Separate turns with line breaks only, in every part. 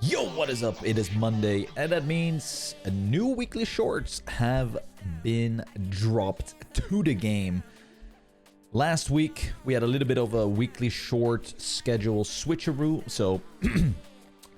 Yo, what is up? It is Monday, and that means new weekly shorts have been dropped to the game. Last week, we had a little bit of a weekly short schedule switcheroo. So,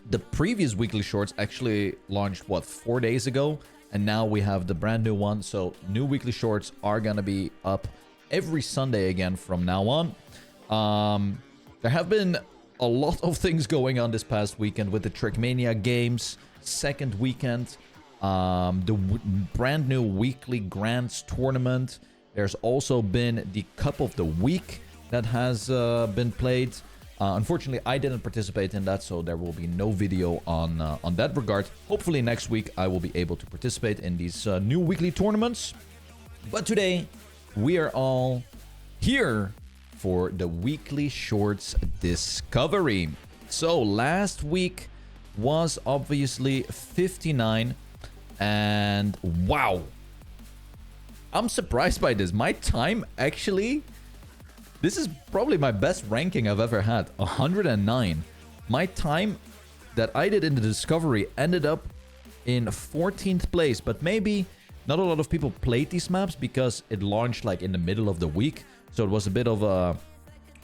the previous weekly shorts actually launched, what, 4 days ago? And now we have the brand new one. So, new weekly shorts are gonna be up every Sunday again from now on. There have been a lot of things going on this past weekend with the Trackmania games, second weekend, the brand new weekly Grands tournament. There's also been the Cup of the Week that has been played. Unfortunately, I didn't participate in that, so there will be no video on that regard. Hopefully next week I will be able to participate in these new weekly tournaments. But today, we are all here for the weekly shorts discovery. So last week was obviously 59, and wow, I'm surprised by this. My time actually, this is probably my best ranking I've ever had, 109. My time that I did in the discovery ended up in 14th place, but maybe not a lot of people played these maps because it launched like in the middle of the week. So it was a bit of a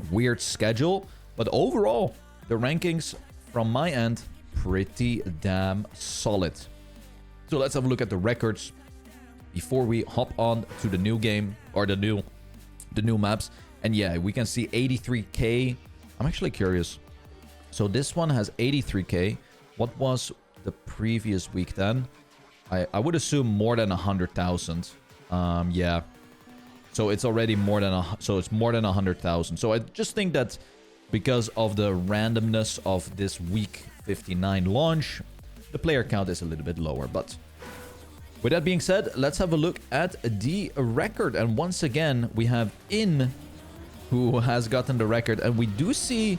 weird schedule. But overall, the rankings from my end, pretty damn solid. So let's have a look at the records before we hop on to the new game or the new maps. And yeah, we can see 83k. I'm actually curious. So this one has 83k. What was the previous week then? I would assume more than 100,000. Yeah. So it's already more than it's more than 100,000. So I just think that because of the randomness of this week 59 launch, the player count is a little bit lower. But with that being said, let's have a look at the record. And once again, we have In, who has gotten the record. And we do see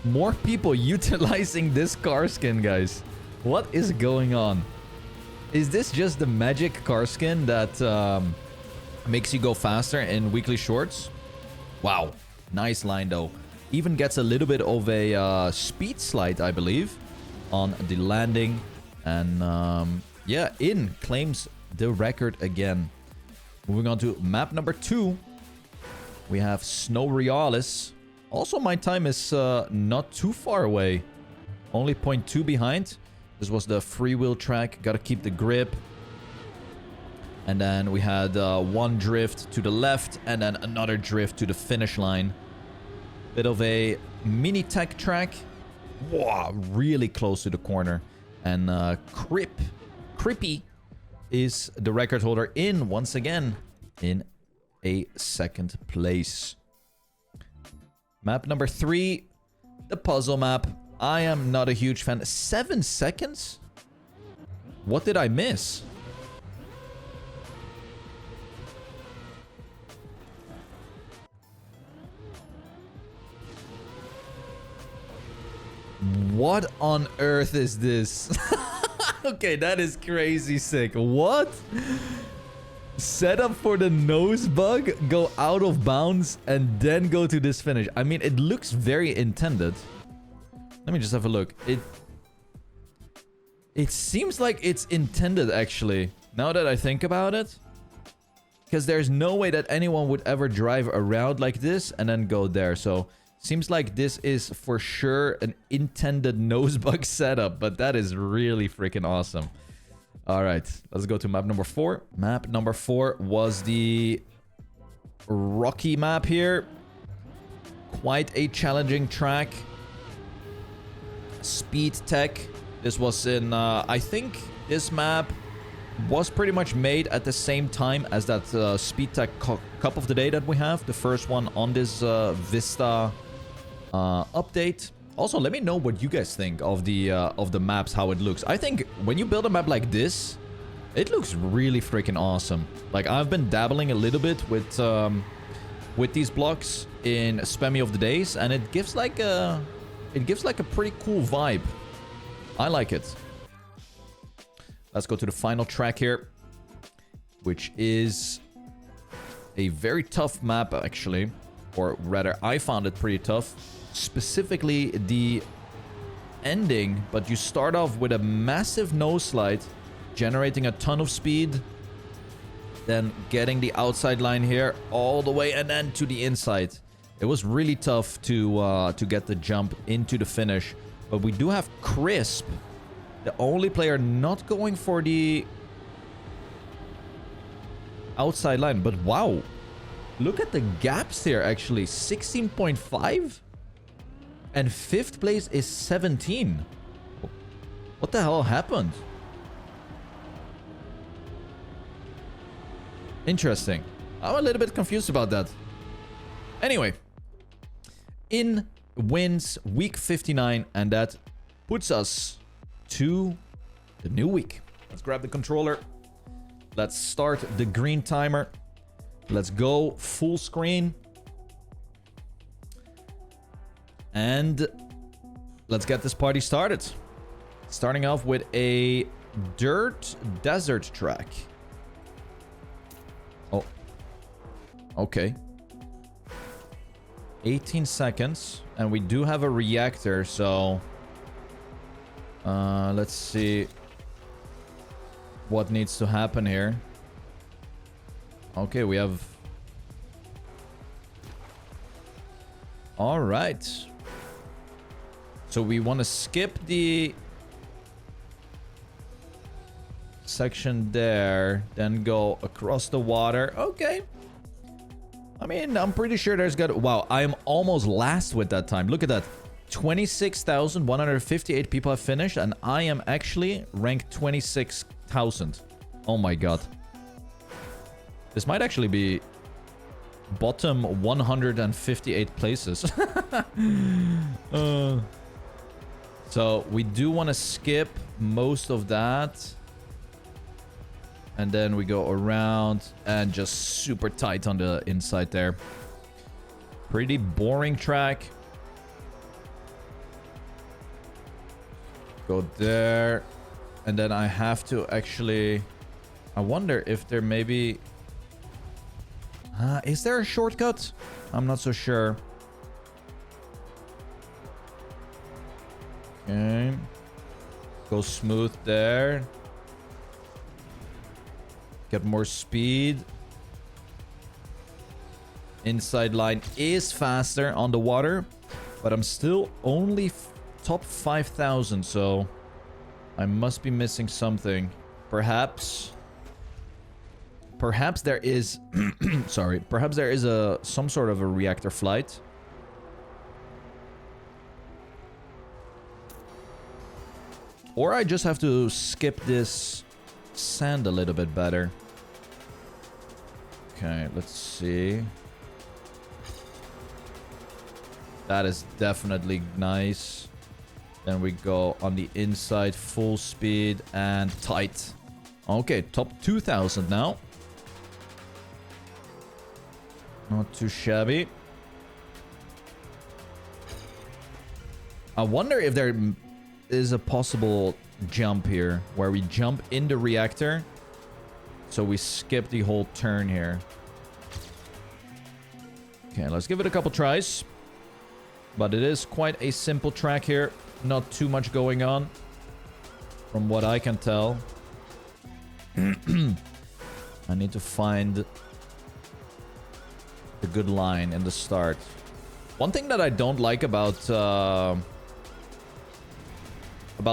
more people utilizing this car skin, guys. What is going on? Is this just the magic car skin that makes you go faster in weekly shorts? Wow, nice line though. Even gets a little bit of a speed slide, I believe, on the landing. And yeah, In claims the record again. Moving on to map number 2. We have Snow Realis. Also, my time is not too far away. Only 0.2 behind. This was the free wheel track. Gotta keep the grip. And then we had one drift to the left and then another drift to the finish line. Bit of a mini tech track. Wow, really close to the corner. And Crippy is the record holder In once again in a second place. Map number 3, the puzzle map. I am not a huge fan. 7 seconds? What did I miss? What on earth is this? Okay, that is crazy sick. What? Set up for the nose bug, go out of bounds, and then go to this finish. I mean, it looks very intended. Let me just have a look. It seems like it's intended, actually, now that I think about it. Because there's no way that anyone would ever drive around like this and then go there. So, seems like this is for sure an intended nosebug setup. But that is really freaking awesome. Alright, let's go to map number 4. Map number 4 was the Rocky map here. Quite a challenging track. Speed tech. This was in I think this map was pretty much made at the same time as that speed tech cup of the day that we have, the first one on this Vista update. Also, let me know what you guys think of the maps, how it looks. I think when you build a map like this, it looks really freaking awesome. Like, I've been dabbling a little bit with these blocks in Spammiej of the days, and it gives like a pretty cool vibe. I like it. Let's go to the final track here, which is a very tough map, actually. Or rather, I found it pretty tough. Specifically, the ending, but you start off with a massive nose slide, generating a ton of speed, then getting the outside line here all the way and then to the inside. It was really tough to get the jump into the finish, but we do have Crisp, the only player not going for the outside line. But wow, look at the gaps here actually. 16.5 and 5th place is 17. What the hell happened? Interesting. I'm a little bit confused about that. Anyway, in wins week 59, and that puts us to the new week. Let's grab the controller. Let's start the green timer. Let's go full screen. And let's get this party started. Starting off with a dirt desert track. Oh. Okay. 18 seconds. And we do have a reactor, so... let's see what needs to happen here. Okay, we have... Alright. So we want to skip the section there, then go across the water. Okay. I mean, I'm pretty sure there's got... Wow, I am almost last with that time. Look at that. 26,158 people have finished, and I am actually ranked 26,000. Oh my god. This might actually be bottom 158 places. So we do want to skip most of that. And then we go around and just super tight on the inside there. Pretty boring track. Go there. And then I have to actually... I wonder if there maybe... is there a shortcut? I'm not so sure. Okay. Go smooth there. Get more speed. Inside line is faster on the water, but I'm still only top 5,000, so I must be missing something. Perhaps there is sorry, perhaps there is some sort of a reactor flight. Or I just have to skip this sand a little bit better. Okay, let's see. That is definitely nice. Then we go on the inside, full speed and tight. Okay, top 2,000 now. Not too shabby. I wonder if there is a possible jump here where we jump in the reactor, so we skip the whole turn here. Okay, let's give it a couple tries, but it is quite a simple track here, not too much going on from what I can tell. I need to find a good line in the start. One thing that I don't like about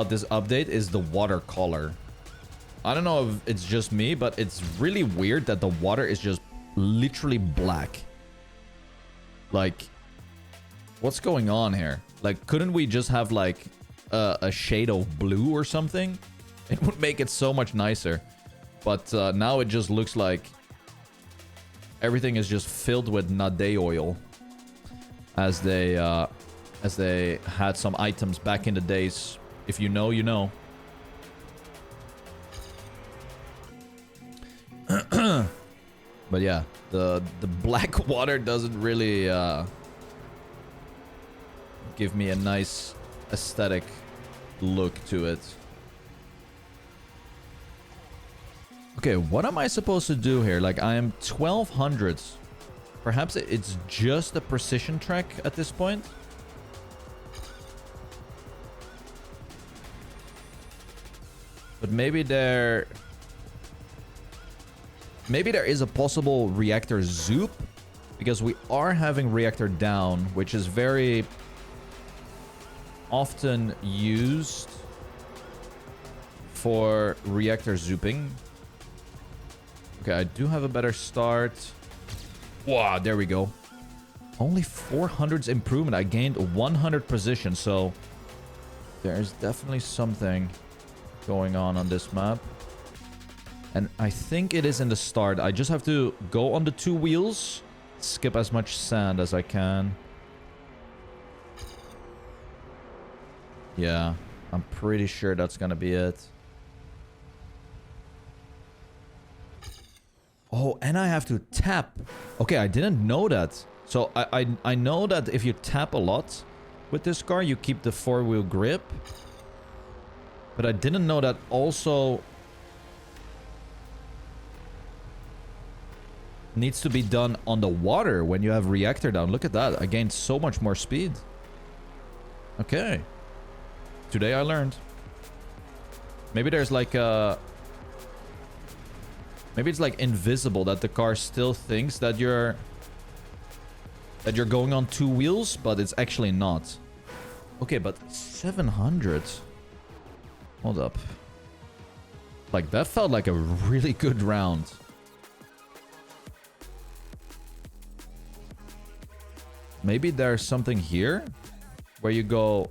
this update is the water color. I don't know if it's just me, but it's really weird that the water is just literally black. Like, what's going on here? Like, couldn't we just have like a shade of blue or something? It would make it so much nicer. But now it just looks like everything is just filled with nade oil, as they had some items back in the days. If you know, you know. But yeah, the black water doesn't really give me a nice aesthetic look to it. Okay, what am I supposed to do here? Like, I am 1200. Perhaps it's just a precision track at this point. But maybe there is a possible reactor zoop, because we are having reactor down, which is very often used for reactor zooping. Okay, I do have a better start. Wow, there we go. Only 400's improvement. I gained 100 position, so there's definitely something going on this map. And I think it is in the start. I just have to go on the 2 wheels, skip as much sand as I can. Yeah, I'm pretty sure that's gonna be it. Oh, and I have to tap. Okay, I didn't know that. So I know that if you tap a lot with this car, you keep the 4-wheel grip. But I didn't know that also needs to be done on the water when you have reactor down. Look at that. I gained so much more speed. Okay. Today I learned. Maybe there's like a... Maybe it's like invisible, that the car still thinks that you're going on 2 wheels, but it's actually not. Okay, but 700. Hold up. Like, that felt like a really good round. Maybe there's something here where you go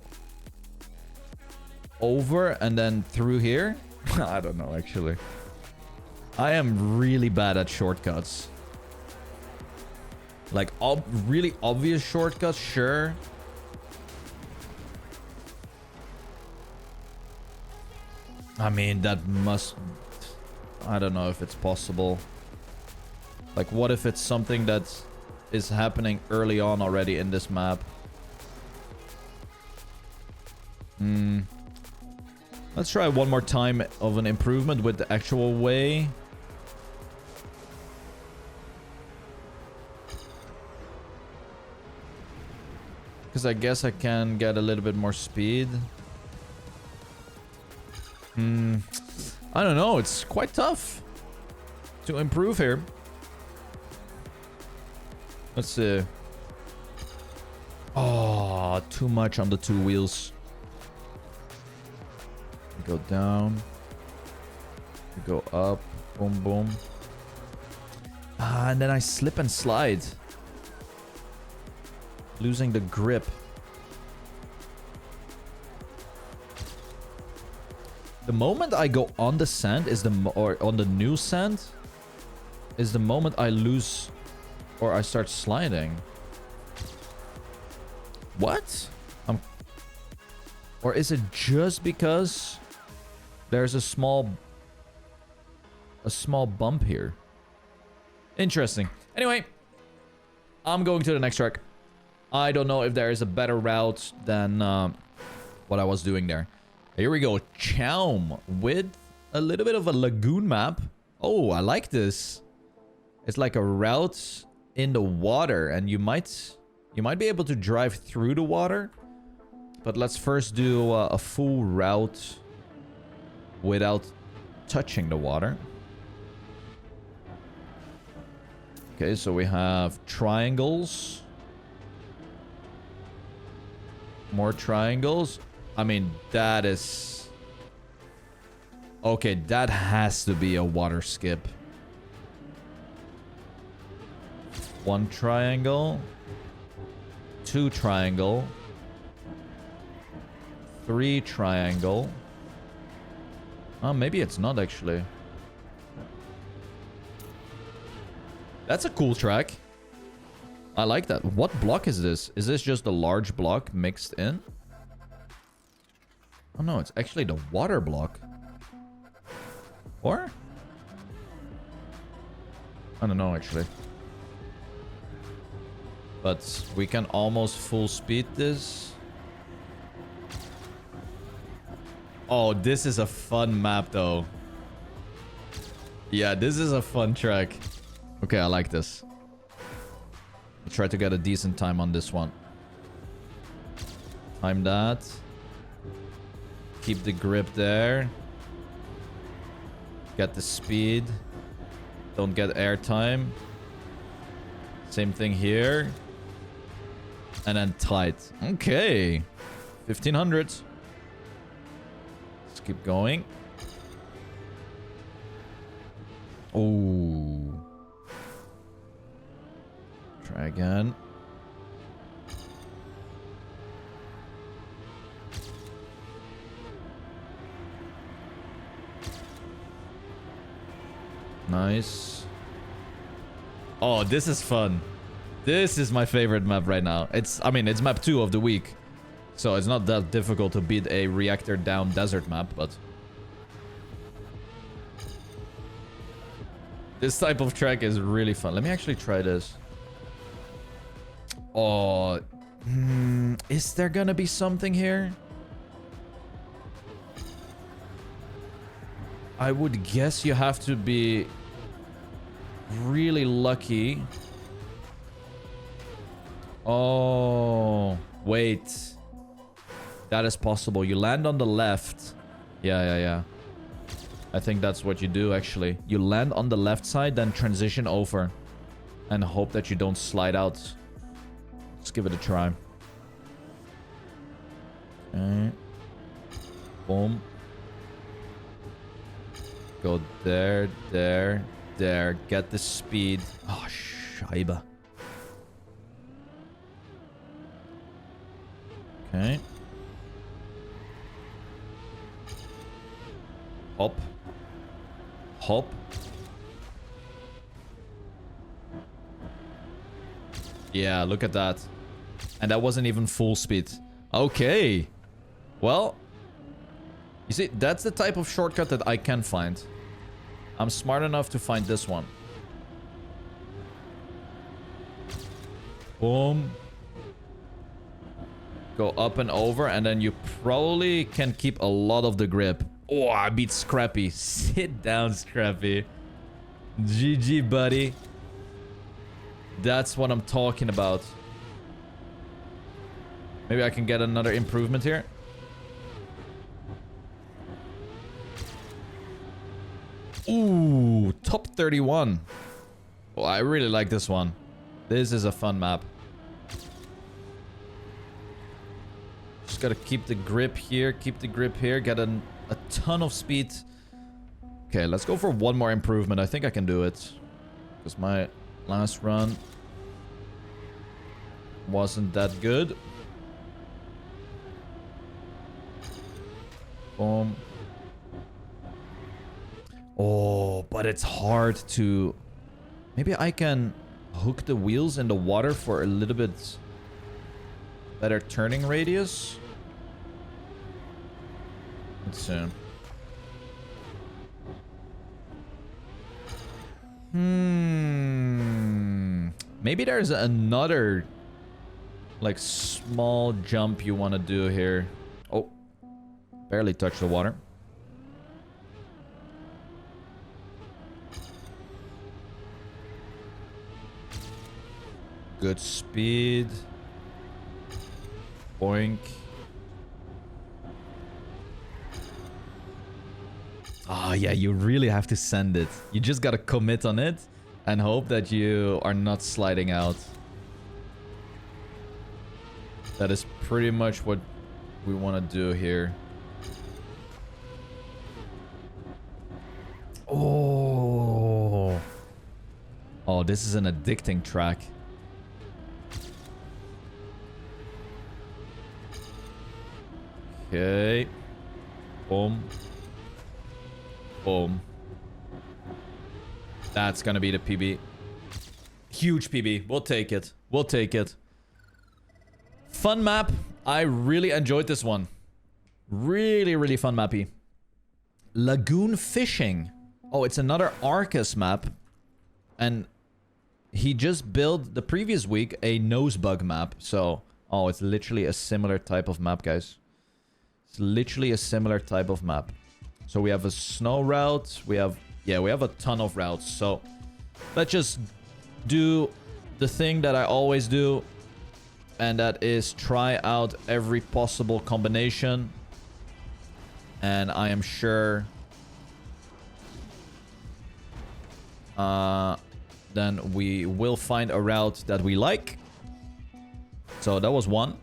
over and then through here. I don't know, actually. I am really bad at shortcuts. Like, really obvious shortcuts, sure. I mean, that must... I don't know if it's possible. Like, what if it's something that is happening early on already in this map? Let's try one more time of an improvement with the actual way. Because I guess I can get a little bit more speed. I don't know. It's quite tough to improve here. Let's see. Oh, too much on the 2 wheels. We go down. We go up. Boom, boom. And then I slip and slide. Losing the grip. The moment I go on the sand is or on the new sand is the moment I lose or I start sliding. What? Or is it just because there's a small bump here? Interesting. Anyway, I'm going to the next track. I don't know if there is a better route than what I was doing there. Here we go. Chaum with a little bit of a lagoon map. Oh, I like this. It's like a route in the water, and you might be able to drive through the water. But let's first do a full route without touching the water. Okay, so we have triangles. More triangles. I mean, that is... Okay, that has to be a water skip. 1 triangle. 2 triangle. 3 triangle. Oh, maybe it's not actually. That's a cool track. I like that. What block is this? Is this just a large block mixed in? Oh no, it's actually the water block. Or? I don't know actually. But we can almost full speed this. Oh, this is a fun map though. Yeah, this is a fun track. Okay, I like this. I'll try to get a decent time on this one. Time that. Keep the grip there. Get the speed. Don't get airtime. Same thing here. And then tight. Okay. 1500. Let's keep going. Oh. Try again. Nice. Oh, this is fun. This is my favorite map right now. I mean, it's map 2 of the week. So it's not that difficult to beat a reactor down desert map, but... this type of track is really fun. Let me actually try this. Oh... is there gonna be something here? I would guess you have to be really lucky. Oh, wait. That is possible. You land on the left. Yeah. I think that's what you do, actually. You land on the left side, then transition over. And hope that you don't slide out. Let's give it a try. Okay. Boom. Go there, there, there. Get the speed. Oh, Scheibe. Okay. Hop. Hop. Yeah, look at that. And that wasn't even full speed. Okay. Well, you see, that's the type of shortcut that I can find. I'm smart enough to find this one. Boom. Go up and over, and then you probably can keep a lot of the grip. Oh, I beat Scrappy. Sit down, Scrappy. GG, buddy. That's what I'm talking about. Maybe I can get another improvement here. Ooh, top 31. Oh, I really like this one. This is a fun map. Just gotta keep the grip here, keep the grip here, get a ton of speed. Okay, let's go for one more improvement. I think I can do it. Because my last run wasn't that good. Boom. Oh, but it's hard to... Maybe I can hook the wheels in the water for a little bit better turning radius. Let's see. Maybe there's another like small jump you want to do here. Oh, barely touched the water. Good speed. Boink. Oh, yeah, you really have to send it. You just gotta commit on it and hope that you are not sliding out. That is pretty much what we want to do here. Oh. Oh, this is an addicting track. Okay. Boom. Boom. That's gonna be the PB. Huge PB. We'll take it. We'll take it. Fun map. I really enjoyed this one. Really, really fun mappy. Lagoon Fishing. Oh, it's another Arcus map. And he just built the previous week a Nosebug map. So, oh, it's literally a similar type of map, guys. It's literally a similar type of map. So we have a snow route. We have a ton of routes. So let's just do the thing that I always do. And that is try out every possible combination. And I am sure then we will find a route that we like. So that was one.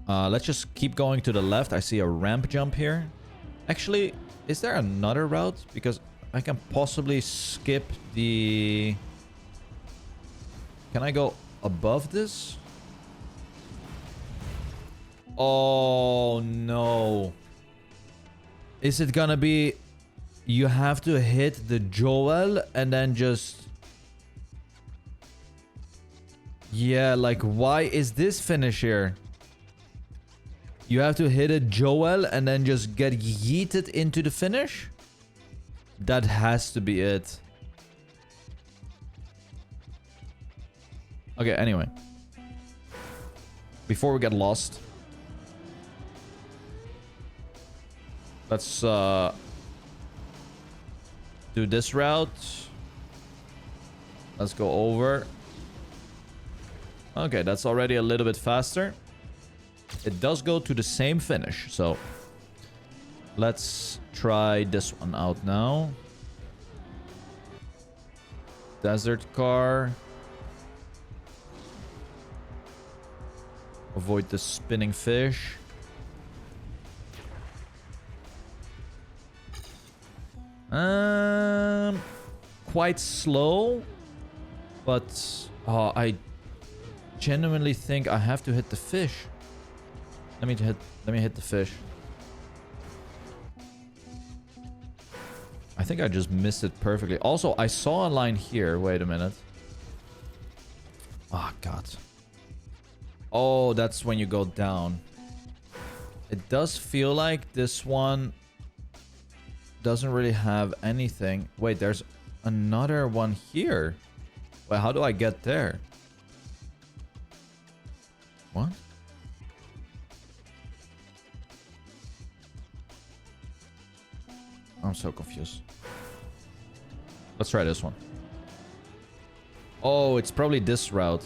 Let's just keep going to the left. I see a ramp jump here. Actually, is there another route? Because I can possibly skip the... Can I go above this? Oh, no. Is it gonna be... You have to hit the Joel and then just... Yeah, like, why is this finish here? You have to hit a Joel and then just get yeeted into the finish? That has to be it. Okay, anyway. Before we get lost. Let's do this route. Let's go over. Okay, that's already a little bit faster. It does go to the same finish, so let's try this one out now. Desert car. Avoid the spinning fish. Quite slow, but I genuinely think I have to hit the fish. Let me hit the fish. I think I just missed it perfectly. Also, I saw a line here. Wait a minute. Oh, God. Oh, that's when you go down. It does feel like this one doesn't really have anything. Wait, there's another one here. Wait, how do I get there? What? I'm so confused. Let's try this one. Oh, it's probably this route.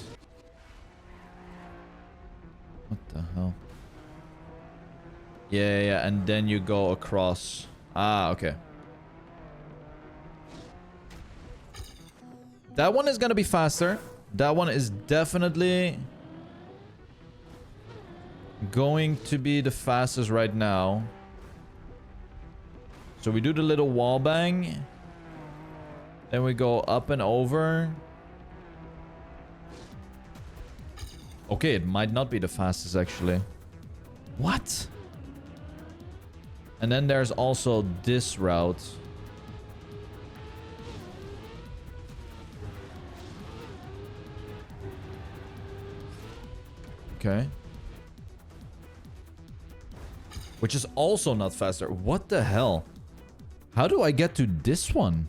What the hell? Yeah, and then you go across. Ah, okay. That one is gonna be faster. That one is definitely going to be the fastest right now. So we do the little wall bang. Then we go up and over. Okay, it might not be the fastest actually. What? And then there's also this route. Okay. Which is also not faster. What the hell? How do I get to this one?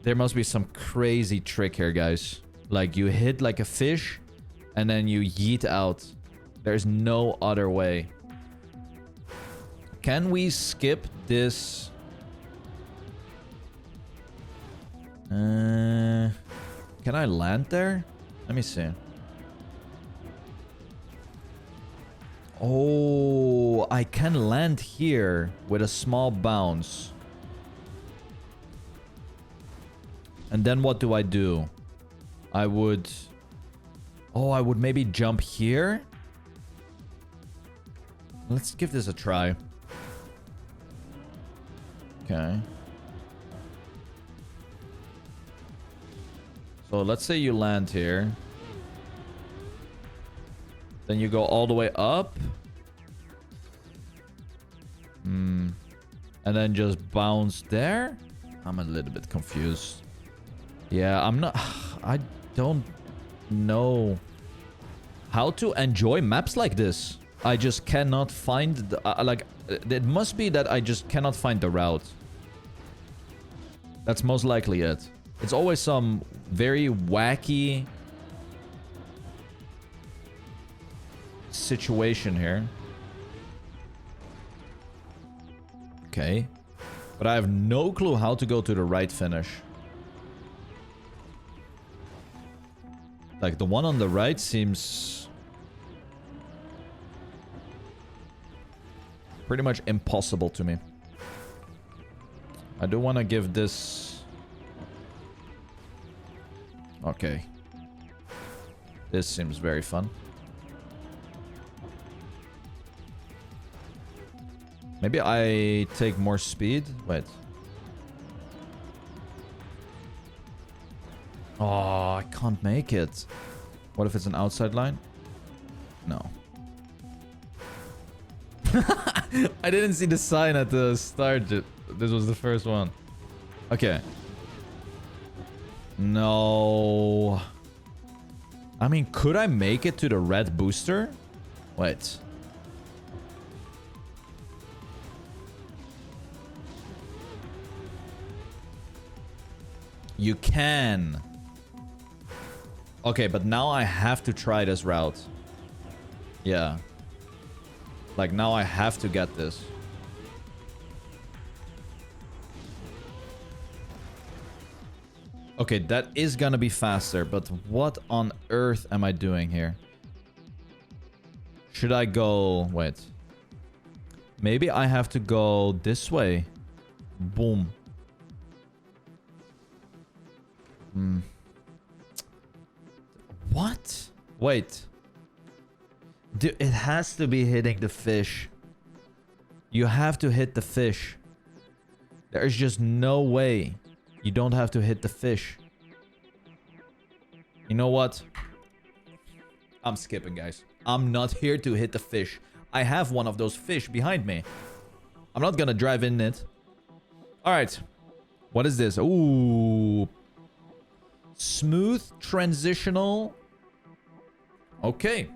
There must be some crazy trick here, guys. Like, you hit like a fish, and then you yeet out. There's no other way. Can we skip this? Can I land there? Let me see. Oh, I can land here with a small bounce. And then what do I do? I would... Oh, I would maybe jump here? Let's give this a try. Okay. So let's say you land here. Then you go all the way up. And then just bounce there. I'm a little bit confused. Yeah, I'm not... I don't know how to enjoy maps like this. I just cannot find... The, like, it must be that I just cannot find the route. That's most likely it. It's always some very wacky situation here. Okay. But I have no clue how to go to the right finish. Like, the one on the right seems pretty much impossible to me. I do want to give this... Okay. This seems very fun. Maybe I take more speed? Wait. Oh, I can't make it. What if it's an outside line? No. I didn't see the sign at the start. This was the first one. Okay. No. I mean, could I make it to the red booster? Wait. You can. Okay, but now I have to try this route. Yeah. Like, now I have to get this. Okay, that is gonna be faster, but what on earth am I doing here? Should I go... Wait. Maybe I have to go this way. Boom. What? Wait. Dude, it has to be hitting the fish. You have to hit the fish. There's just no way you don't have to hit the fish. You know what? I'm skipping, guys. I'm not here to hit the fish. I have one of those fish behind me. I'm not gonna drive in it. Alright. What is this? Ooh. Smooth transitional. Okay.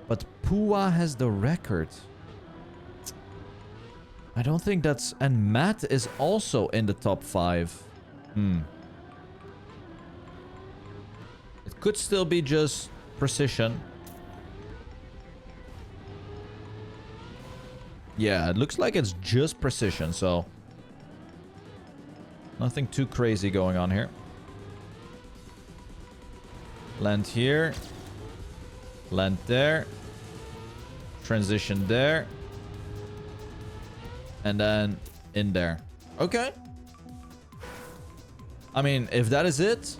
But Pua has the record. I don't think that's... And Matt is also in the top 5. It could still be just precision. Yeah, it looks like it's just precision, so... Nothing too crazy going on here. Land here. Land there. Transition there. And then in there. Okay. I mean, if that is it...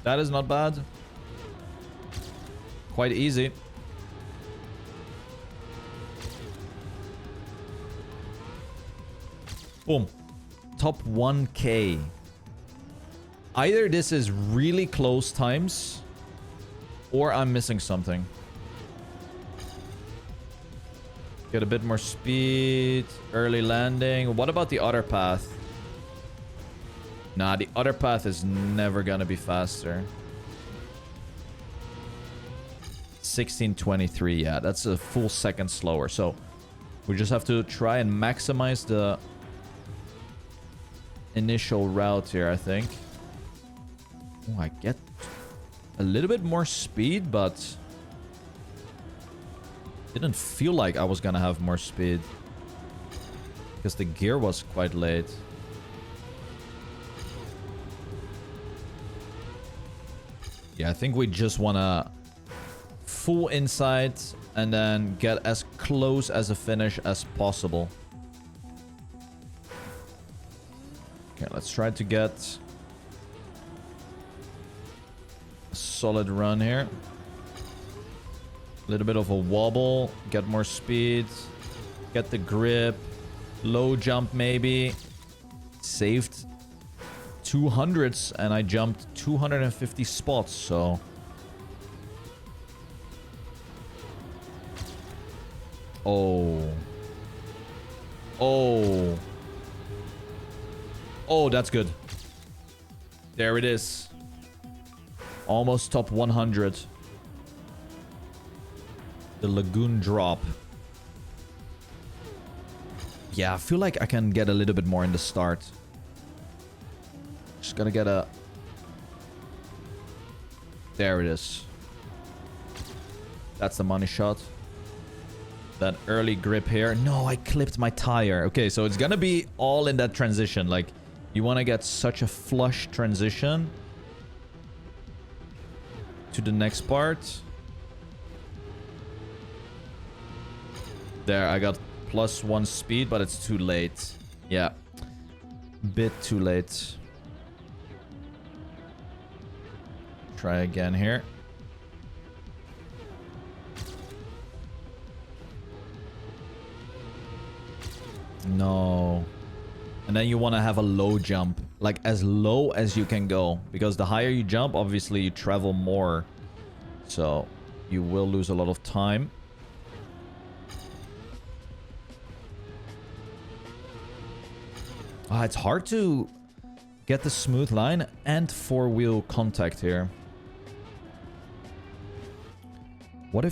That is not bad. Quite easy. Boom. Top 1K. Either this is really close times, or I'm missing something. Get a bit more speed. Early landing. What about the other path? Nah, the other path is never gonna be faster. 16:23. Yeah, that's a full second slower. So we just have to try and maximize the initial route here, I think. Oh, I get a little bit more speed, but didn't feel like I was gonna have more speed because the gear was quite late. Yeah, I think we just wanna full inside and then get as close as a finish as possible. Okay, let's try to get a solid run here. A little bit of a wobble, get more speed, get the grip, low jump maybe. Saved 200s and I jumped 250 spots, so... Oh. Oh. Oh, that's good. There it is. Almost top 100. The Lagoon drop. Yeah, I feel like I can get a little bit more in the start. Just gonna get a... There it is. That's the money shot. That early grip here. No, I clipped my tire. Okay, so it's gonna be all in that transition. Like, you want to get such a flush transition to the next part. There, I got +1 speed, but it's too late. Yeah. Bit too late. Try again here. No. And then you want to have a low jump. Like as low as you can go. Because the higher you jump, obviously you travel more. So you will lose a lot of time. It's hard to get the smooth line and four-wheel contact here. What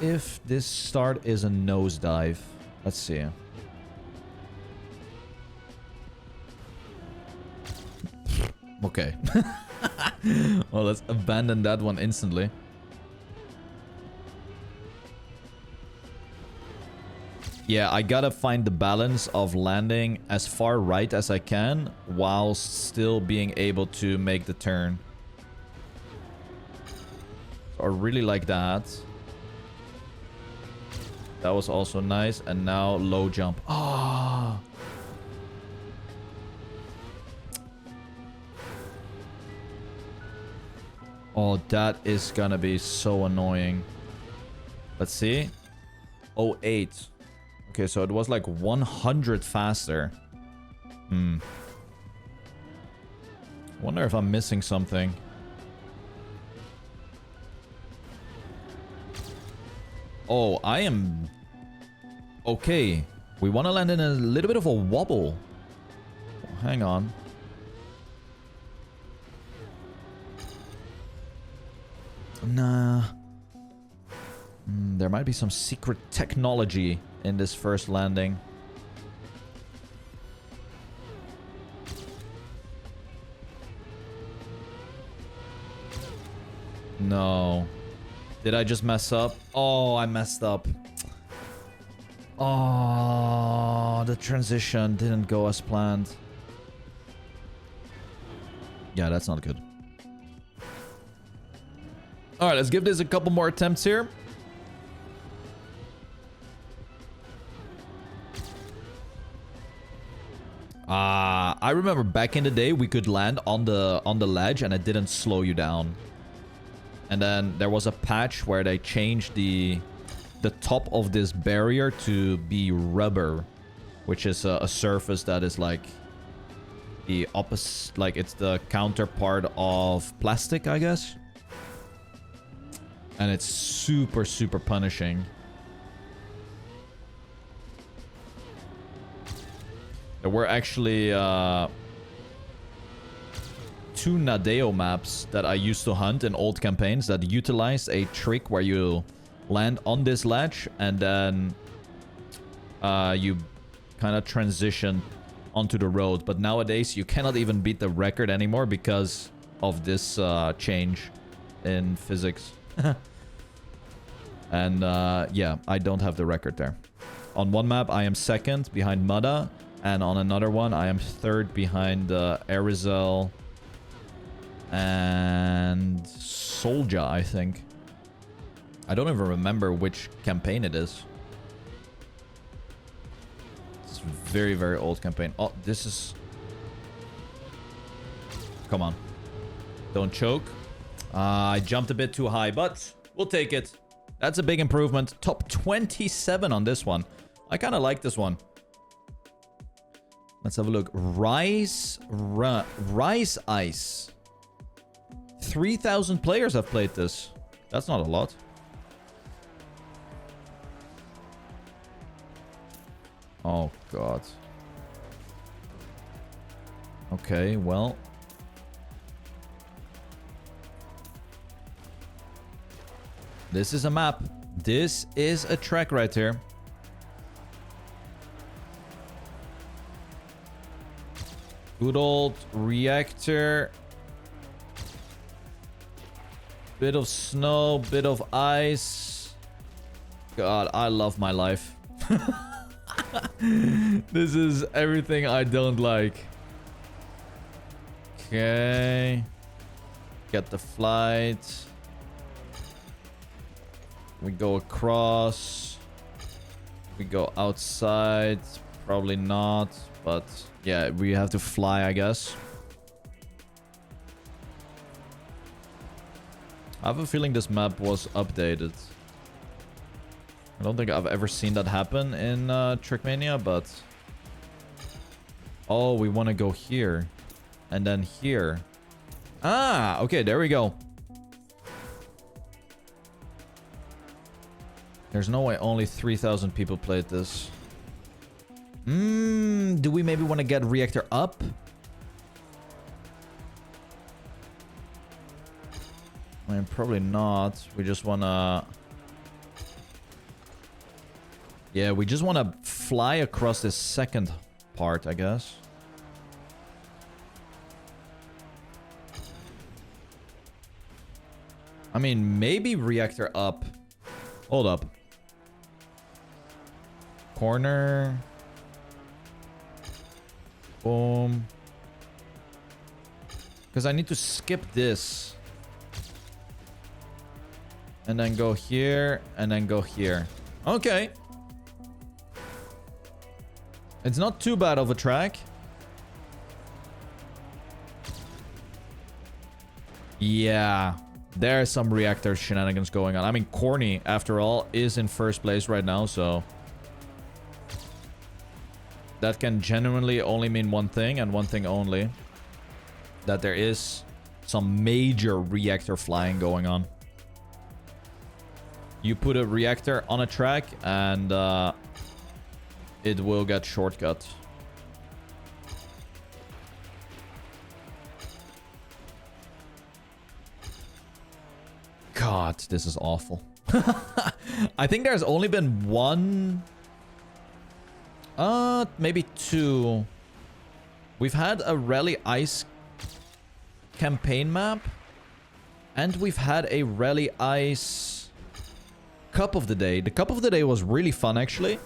if this start is a nosedive? Let's see. Okay. Well, let's abandon that one instantly. Yeah, I gotta find the balance of landing as far right as I can while still being able to make the turn. So I really like that. That was also nice. And now low jump. Ah. Oh, that is gonna be so annoying. Let's see. 08. Okay, so it was like 100 faster. Wonder if I'm missing something. Oh, I am... Okay. We want to land in a little bit of a wobble. Hang on. Nah. There might be some secret technology in this first landing. No. Did I just mess up? Oh, I messed up. Oh, the transition didn't go as planned. Yeah, that's not good. All right, let's give this a couple more attempts here. I remember back in the day we could land on the ledge and it didn't slow you down. And then there was a patch where they changed the top of this barrier to be rubber, which is a surface that is like the opposite, like it's the counterpart of plastic, I guess. And it's super, super punishing. There were actually 2 Nadeo maps that I used to hunt in old campaigns that utilized a trick where you land on this ledge and then you kind of transition onto the road. But nowadays you cannot even beat the record anymore because of this change in physics. And yeah, I don't have the record there. On one map I am 2nd behind Mudda, and on another one I am 3rd behind Arizel and Soldier, I think. I don't even remember which campaign it is. It's a very, very old campaign. Oh, this is... Come on. Don't choke. I jumped a bit too high, but we'll take it. That's a big improvement. Top 27 on this one. I kind of like this one. Let's have a look. Rise Ice. 3,000 players have played this. That's not a lot. Oh, God. Okay, well. This is a map. This is a track right here. Good old reactor. Bit of snow, bit of ice. God, I love my life. This is everything I don't like. Okay. Get the flight. We go across. We go outside. Probably not. But yeah, we have to fly, I guess. I have a feeling this map was updated. I don't think I've ever seen that happen in Trackmania, but... Oh, we want to go here. And then here. Ah, okay, there we go. There's no way only 3,000 people played this. Do we maybe want to get reactor up? I mean, probably not. We just want to... Yeah, we just want to fly across this second part, I guess. I mean, maybe reactor up. Hold up. Corner. Boom. Because I need to skip this. And then go here. And then go here. Okay. It's not too bad of a track. Yeah. There's some reactor shenanigans going on. I mean, Corny, after all, is in first place right now, so... That can genuinely only mean one thing, and one thing only. That there is some major reactor flying going on. You put a reactor on a track, and it will get shortcut. God, this is awful. I think there's only been one... maybe two. We've had a Rally Ice campaign map. And we've had a Rally Ice Cup of the Day. The Cup of the Day was really fun, actually.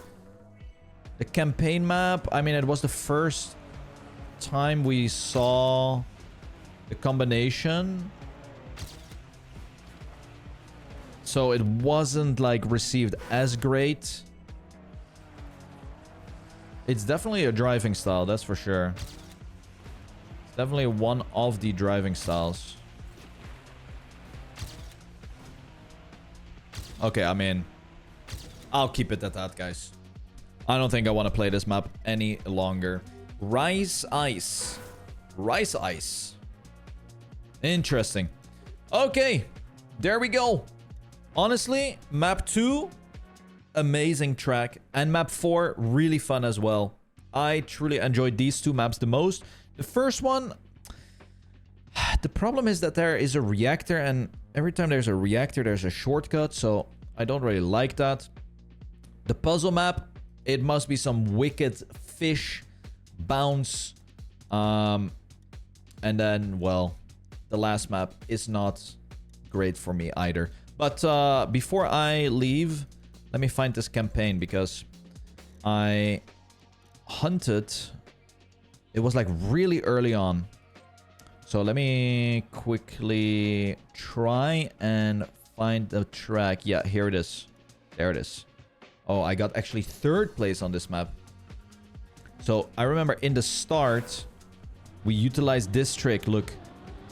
The campaign map, I mean, it was the first time we saw the combination. So it wasn't, like, received as great. It's definitely a driving style, that's for sure. It's definitely one of the driving styles. Okay, I mean, I'll keep it at that, guys. I don't think I want to play this map any longer. Rice Ice. Rice Ice. Interesting. Okay, there we go. Honestly, map 2, amazing track. And map 4, really fun as well. I truly enjoyed these two maps the most. The first one, the problem is that there is a reactor, and every time there's a reactor, there's a shortcut, so I don't really like that. The puzzle map, it must be some wicked fish bounce. And then, well, the last map is not great for me either. But before I leave, let me find this campaign, because I hunted. It was like really early on. So let me quickly try and find the track. Yeah, here it is. There it is. Oh, I got actually 3rd place on this map. So I remember in the start, we utilized this trick. Look,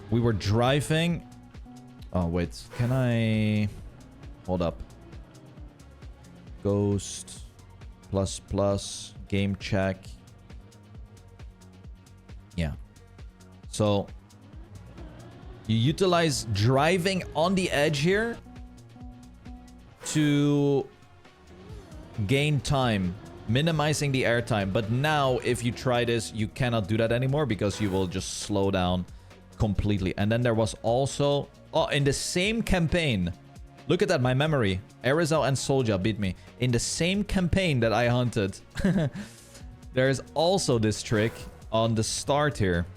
we were driving. Oh, wait. Can I... Hold up. Ghost. ++. Game check. Yeah. So... You utilize driving on the edge here to gain time, minimizing the airtime. But now, if you try this, you cannot do that anymore, because you will just slow down completely. And then there was also... Oh, in the same campaign. Look at that, my memory. Arizal and Soldier beat me. In the same campaign that I hunted. There's also this trick on the start here,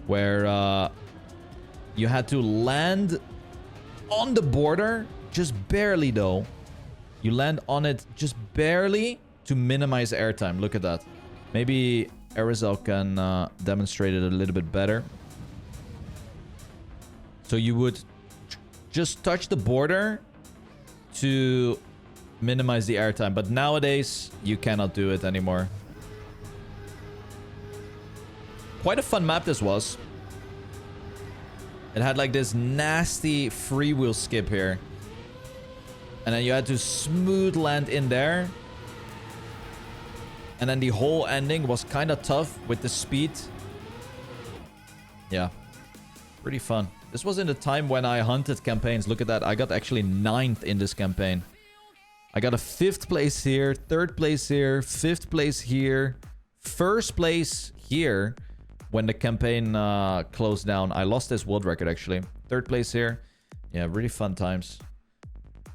where you had to land on the border, just barely though. You land on it just barely to minimize airtime. Look at that. Maybe Arizal can demonstrate it a little bit better. So you would just touch the border to minimize the airtime. But nowadays, you cannot do it anymore. Quite a fun map this was. It had like this nasty freewheel skip here. And then you had to smooth land in there. And then the whole ending was kind of tough with the speed. Yeah. Pretty fun. This was in the time when I hunted campaigns. Look at that. I got actually 9th in this campaign. I got a 5th place here, 3rd place here, 5th place here, 1st place here when the campaign closed down. I lost this world record actually. 3rd place here. Yeah, really fun times.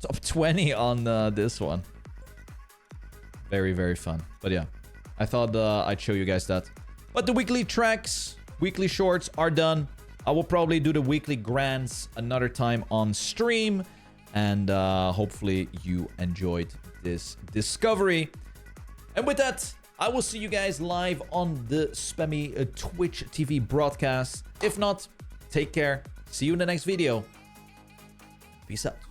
Top 20 on this one. Very, very fun. But yeah, I thought I'd show you guys that. But the weekly tracks, weekly shorts are done. I will probably do the weekly grands another time on stream. And hopefully you enjoyed this discovery. And with that, I will see you guys live on the Spammiej Twitch TV broadcast. If not, take care. See you in the next video. Peace out.